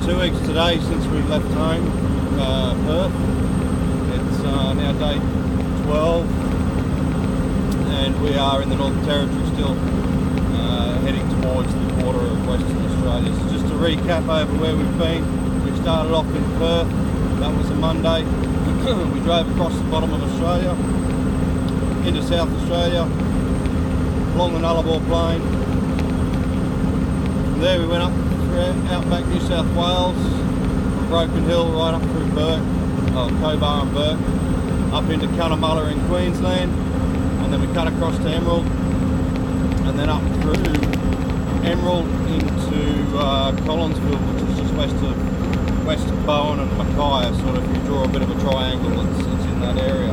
2 weeks today since we left home, Perth. It's now day 12 and we are in the Northern Territory still, heading towards the border of Western Australia. So just to recap over where we've been, we started off in Perth. That was a Monday. We drove across the bottom of Australia into South Australia along the Nullarbor Plain. From there we went up through outback New South Wales, from Broken Hill right up through Cobar and Burke, up into Kununurra in Queensland, and then we cut across to Emerald, and then up through Emerald into Collinsville, which is just west of Bowen and Mackay. Sort of, if you draw a bit of a triangle, it's in that area.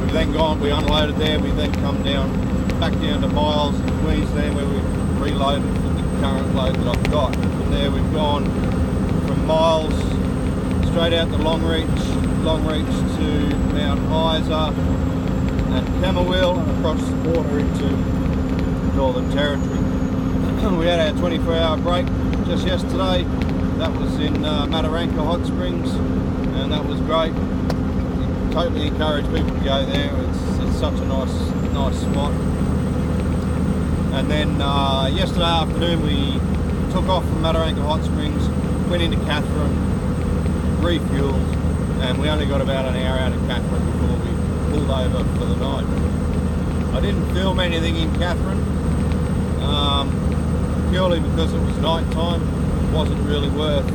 We've then we unloaded there, we then come back down to Miles in Queensland, where we've reloaded for the current load that I've got. From there we've gone from Miles straight out to Longreach to Mount Isa and Camberwell, and across the border into Northern Territory. We had our 24-hour break just yesterday. That was in Mataranka Hot Springs, and that was great. Totally encourage people to go there. It's such a nice spot. And then yesterday afternoon we took off from Mataranka Hot Springs, went into Katherine, refueled, and we only got about an hour out of Katherine before we pulled over for the night. I didn't film anything in Katherine, purely because it was night time. It wasn't really worth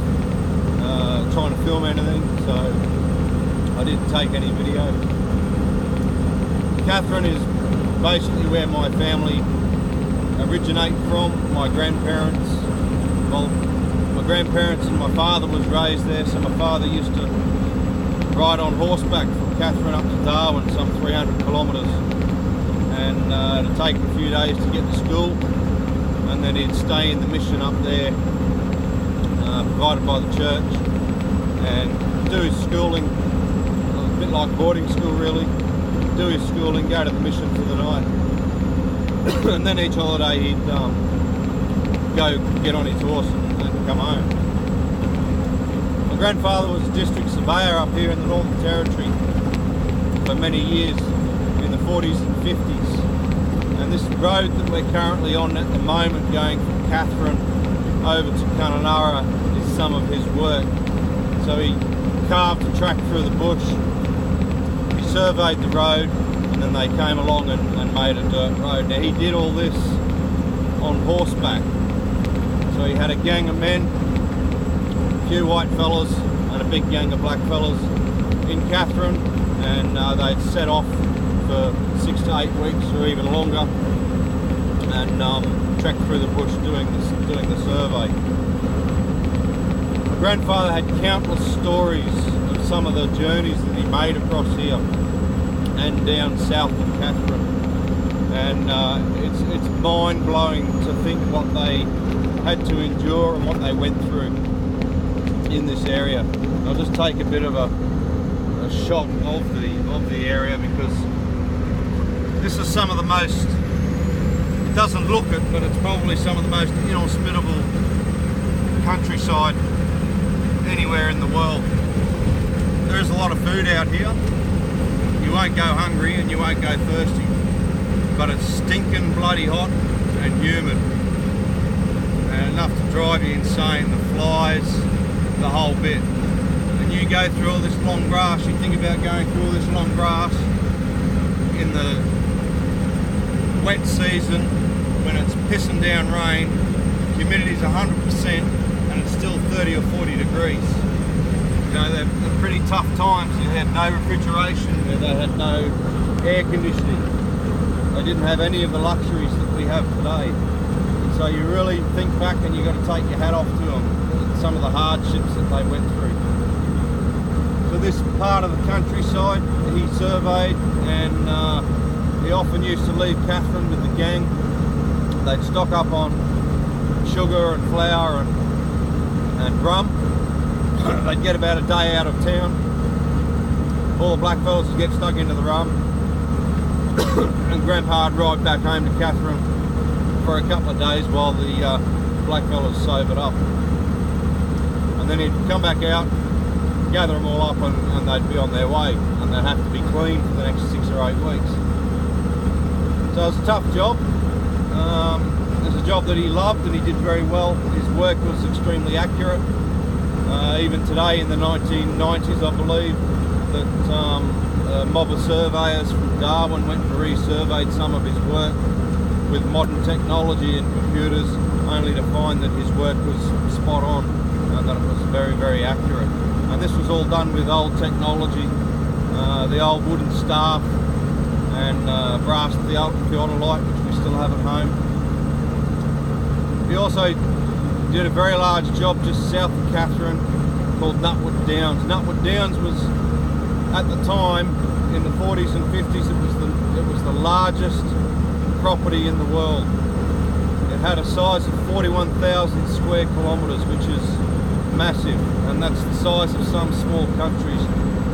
trying to film anything, so I didn't take any video. Katherine is basically where my family originate from. My grandparents, and my father was raised there, so my father used to ride on horseback from Katherine up to Darwin, some 300 kilometres, and it'd take a few days to get to school, and then he'd stay in the mission up there, provided by the church, and do his schooling, a bit like boarding school really, do his schooling, go to the mission for the night, and then each holiday he'd go get on his horse and come home. My grandfather was a district surveyor up here in the Northern Territory for many years, in the 40s and 50s, and this road that we're currently on at the moment, going from Katherine over to Kununurra, is some of his work. So he carved a track through the bush, he surveyed the road, and then they came along and made a dirt road. Now he did all this on horseback. So he had a gang of men, a few white fellas and a big gang of black fellas in Katherine, and they'd set off for 6 to 8 weeks or even longer and trekked through the bush doing the survey. My grandfather had countless stories of some of the journeys that he made across here and down south of Katherine, and it's mind-blowing to think what they had to endure and what they went through in this area. I'll just take a bit of a shot of the area, because this is some of the most, it doesn't look it, but it's probably some of the most inhospitable countryside anywhere in the world. There's a lot of food out here. You won't go hungry and you won't go thirsty, but it's stinking bloody hot and humid, and enough to drive you insane. The flies, the whole bit. And you go through all this long grass, you think about going through all this long grass in the wet season when it's pissing down rain, humidity's 100% and it's still 30 or 40 degrees. You know, they're pretty tough times. They had no refrigeration, they had no air conditioning. They didn't have any of the luxuries that we have today. And so you really think back and you've got to take your hat off to them, some of the hardships that they went through. So this part of the countryside he surveyed, and he often used to leave Katherine with the gang. They'd stock up on sugar and flour and rum. They'd get about a day out of town. All the black fellas would get stuck into the rum, and Grandpa would ride back home to Katherine for a couple of days while the black fellas sobered up. and then he'd come back out, gather them all up, and they'd be on their way, and they'd have to be cleaned for the next 6 or 8 weeks. So it was a tough job. It was a job that he loved and he did very well. His work was extremely accurate. Even today in the 1990s, I believe, that a mob of surveyors from Darwin went and resurveyed some of his work with modern technology and computers, only to find that his work was spot on and that it was very, very accurate. And this was all done with old technology, the old wooden staff and brass theodolite, which we still have at home. He also did a very large job just south of Katherine called Nutwood Downs. Nutwood Downs was, at the time, in the 40s and 50s, it was the largest property in the world. It had a size of 41,000 square kilometres, which is massive, and that's the size of some small countries.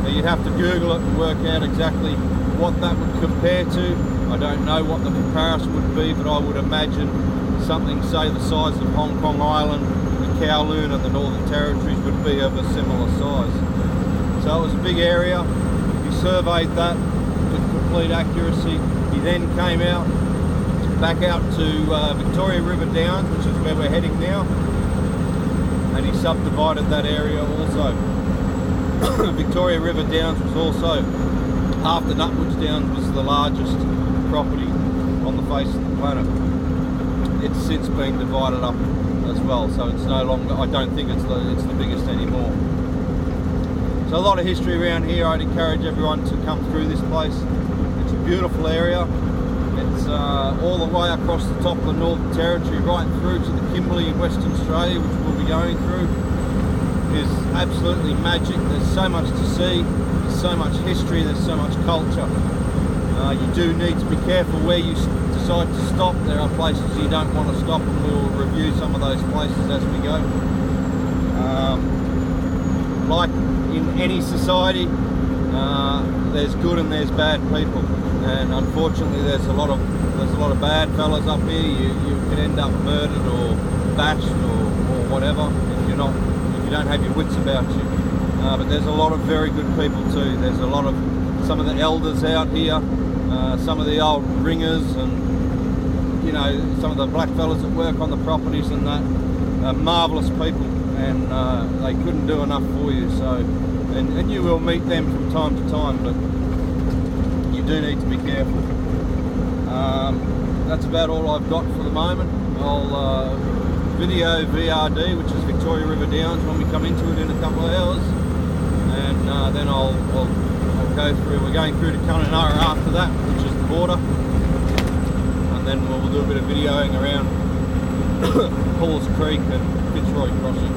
Now you'd have to Google it and work out exactly what that would compare to. I don't know what the comparison would be, but I would imagine something, say, the size of Hong Kong Island, the Kowloon and the Northern Territories would be of a similar size. So it was a big area. He surveyed that with complete accuracy. He then came back out to Victoria River Downs, which is where we're heading now, and he subdivided that area also. Victoria River Downs was also, after Nutwood Downs, was the largest property on the face of the planet. It's since been divided up as well, so it's no longer, I don't think it's the biggest anymore. So a lot of history around here. I'd encourage everyone to come through this place. It's a beautiful area. It's all the way across the top of the Northern Territory, right through to the Kimberley in Western Australia, which we'll be going through. It is absolutely magic. There's so much to see, there's so much history, there's so much culture. You do need to be careful where you decide to stop. There are places you don't want to stop, and we'll review some of those places as we go. Like in any society, there's good and there's bad people, and unfortunately there's a lot of bad fellas up here. You can end up murdered or bashed or whatever if you don't have your wits about you. But there's a lot of very good people too. There's a lot of some of the elders out here, some of the old ringers, and you know, some of the black fellas that work on the properties and that are marvellous people, and they couldn't do enough for you. So, and you will meet them from time to time, but you do need to be careful. That's about all I've got for the moment. I'll video VRD, which is Victoria River Downs, when we come into it in a couple of hours, and then I'll go through. We're going through to Kununurra after that, which is the border, and then we'll do a bit of videoing around Halls Creek and Fitzroy Crossing.